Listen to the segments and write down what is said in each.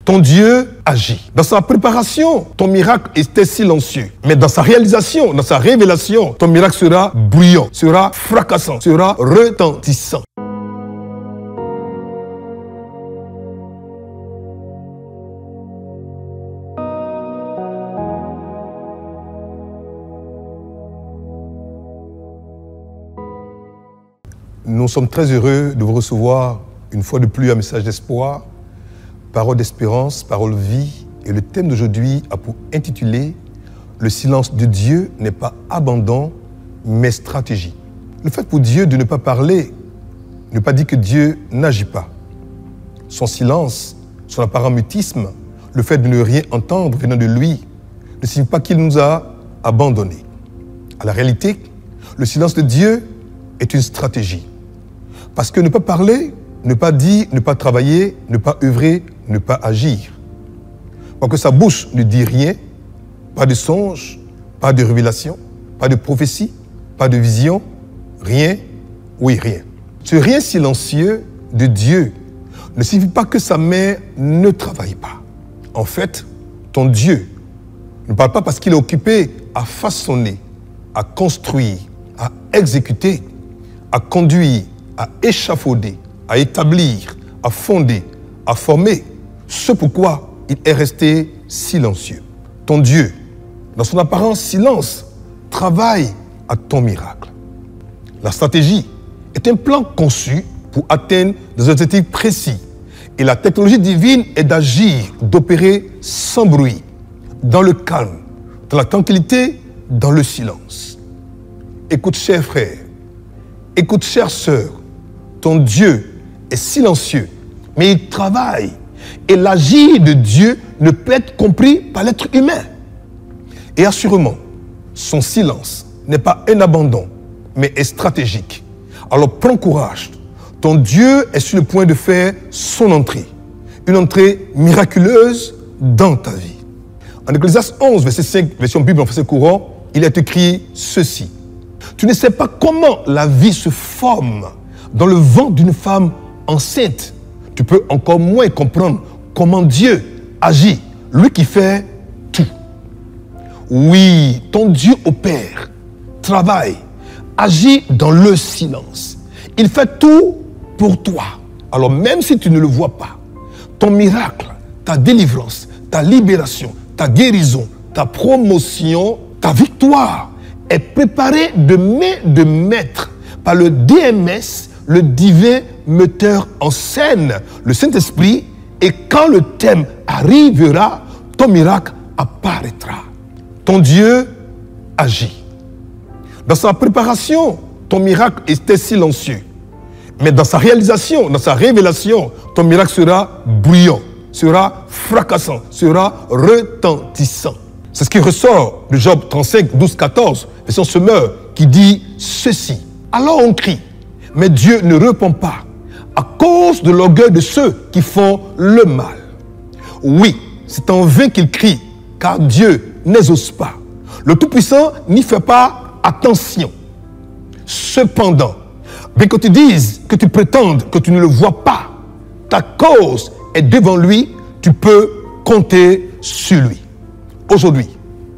Ton Dieu agit. Dans sa préparation, ton miracle était silencieux. Mais dans sa réalisation, dans sa révélation, ton miracle sera bruyant, sera fracassant, sera retentissant. Nous sommes très heureux de vous recevoir une fois de plus un message d'espoir, parole d'espérance, parole vie. Et le thème d'aujourd'hui a pour intitulé « Le silence de Dieu n'est pas abandon, mais stratégie ». Le fait pour Dieu de ne pas parler ne pas dire que Dieu n'agit pas. Son silence, son apparent mutisme, le fait de ne rien entendre venant de lui, ne signifie pas qu'il nous a abandonnés. À la réalité, le silence de Dieu est une stratégie. Parce que ne pas parler, ne pas dire, ne pas travailler, ne pas œuvrer, ne pas agir. Parce que sa bouche ne dit rien, pas de songe, pas de révélation, pas de prophétie, pas de vision, rien, oui rien. Ce rien silencieux de Dieu ne signifie pas que sa main ne travaille pas. En fait, ton Dieu ne parle pas parce qu'il est occupé à façonner, à construire, à exécuter, à conduire, à échafauder, à établir, à fonder, à former, ce pourquoi il est resté silencieux. Ton Dieu, dans son apparent silence, travaille à ton miracle. La stratégie est un plan conçu pour atteindre des objectifs précis. Et la technologie divine est d'agir, d'opérer sans bruit, dans le calme, dans la tranquillité, dans le silence. Écoute, chers frères, écoute, chères sœurs, ton Dieu est silencieux, mais il travaille. Et l'agir de Dieu ne peut être compris par l'être humain. Et assurément, son silence n'est pas un abandon, mais est stratégique. Alors prends courage. Ton Dieu est sur le point de faire son entrée. Une entrée miraculeuse dans ta vie. En Ecclésiaste 11, verset 5, version Bible en français courant, il est écrit ceci. Tu ne sais pas comment la vie se forme dans le ventre d'une femme enceinte. Tu peux encore moins comprendre comment Dieu agit, lui qui fait tout. Oui, ton Dieu opère, travaille, agit dans le silence. Il fait tout pour toi. Alors même si tu ne le vois pas, ton miracle, ta délivrance, ta libération, ta guérison, ta promotion, ta victoire est préparée de main de maître par le DMS, le divin metteur en scène, le Saint-Esprit, et quand le thème arrivera, ton miracle apparaîtra. Ton Dieu agit. Dans sa préparation, ton miracle était silencieux. Mais dans sa réalisation, dans sa révélation, ton miracle sera bruyant, sera fracassant, sera retentissant. C'est ce qui ressort de Job 35, 12, 14, version Semeur, qui dit ceci. Alors on crie, mais Dieu ne répond pas à cause de l'orgueil de ceux qui font le mal. Oui, c'est en vain qu'ils crient, car Dieu n'exauce pas. Le Tout-Puissant n'y fait pas attention. Cependant, bien que tu dises, que tu prétendes que tu ne le vois pas, ta cause est devant lui, tu peux compter sur lui. Aujourd'hui,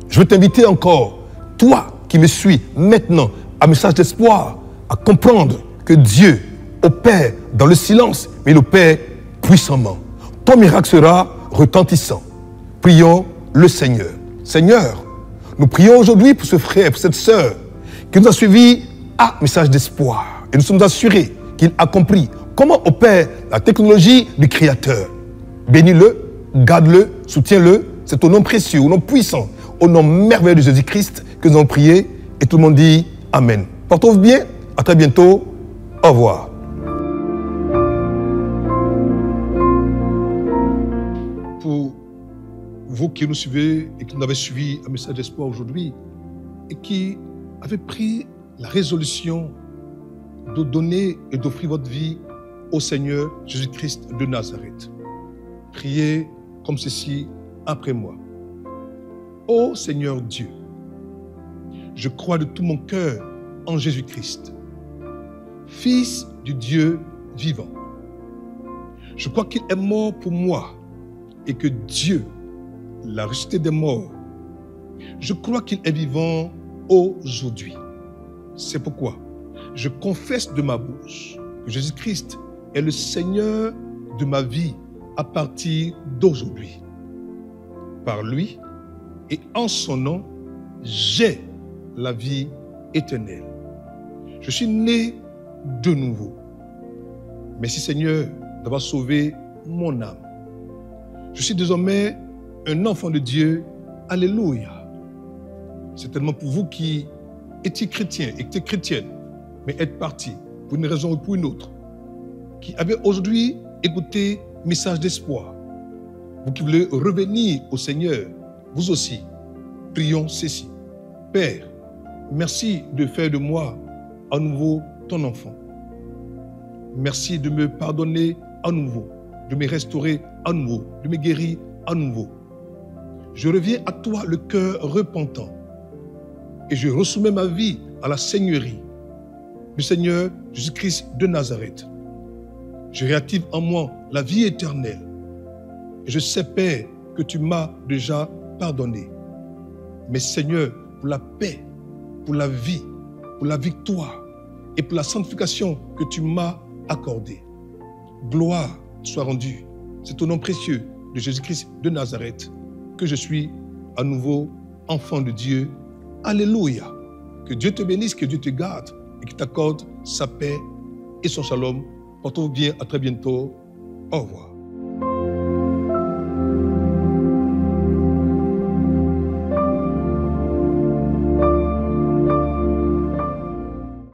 je veux t'inviter encore, toi qui me suis maintenant, à message d'espoir, à comprendre que Dieu opère dans le silence, mais il opère puissamment. Ton miracle sera retentissant. Prions le Seigneur. Seigneur, nous prions aujourd'hui pour ce frère, pour cette sœur qui nous a suivis à message d'espoir. Et nous sommes assurés qu'il a compris comment opère la technologie du Créateur. Bénis-le, garde-le, soutiens-le. C'est au nom précieux, au nom puissant, au nom merveilleux de Jésus-Christ que nous avons prié. Et tout le monde dit Amen. Portez-vous bien. À très bientôt. Au revoir. Pour vous qui nous suivez et qui nous avez suivi un message d'espoir aujourd'hui et qui avez pris la résolution de donner et d'offrir votre vie au Seigneur Jésus-Christ de Nazareth. Priez comme ceci après moi. Ô Seigneur Dieu, je crois de tout mon cœur en Jésus-Christ, Fils du Dieu vivant. Je crois qu'il est mort pour moi et que Dieu l'a ressuscité des morts. Je crois qu'il est vivant aujourd'hui. C'est pourquoi je confesse de ma bouche que Jésus-Christ est le Seigneur de ma vie à partir d'aujourd'hui. Par lui et en son nom, j'ai la vie éternelle. Je suis né de nouveau. Merci Seigneur d'avoir sauvé mon âme. Je suis désormais un enfant de Dieu. Alléluia. C'est tellement pour vous qui étiez chrétiens et étiez chrétienne, mais êtes partis pour une raison ou pour une autre, qui avez aujourd'hui écouté message d'espoir. Vous qui voulez revenir au Seigneur, vous aussi, prions ceci. Père, merci de faire de moi à nouveau ton enfant. Merci de me pardonner à nouveau, de me restaurer à nouveau, de me guérir à nouveau. Je reviens à toi le cœur repentant et je ressoumets ma vie à la Seigneurie du Seigneur Jésus-Christ de Nazareth. Je réactive en moi la vie éternelle et je sais, Père, que tu m'as déjà pardonné. Mais Seigneur, pour la paix, pour la vie, pour la victoire et pour la sanctification que tu m'as accordée, gloire soit rendue. C'est au nom précieux de Jésus-Christ de Nazareth que je suis à nouveau enfant de Dieu. Alléluia. Que Dieu te bénisse, que Dieu te garde et qu'il t'accorde sa paix et son shalom. Portez-vous bien, à très bientôt. Au revoir.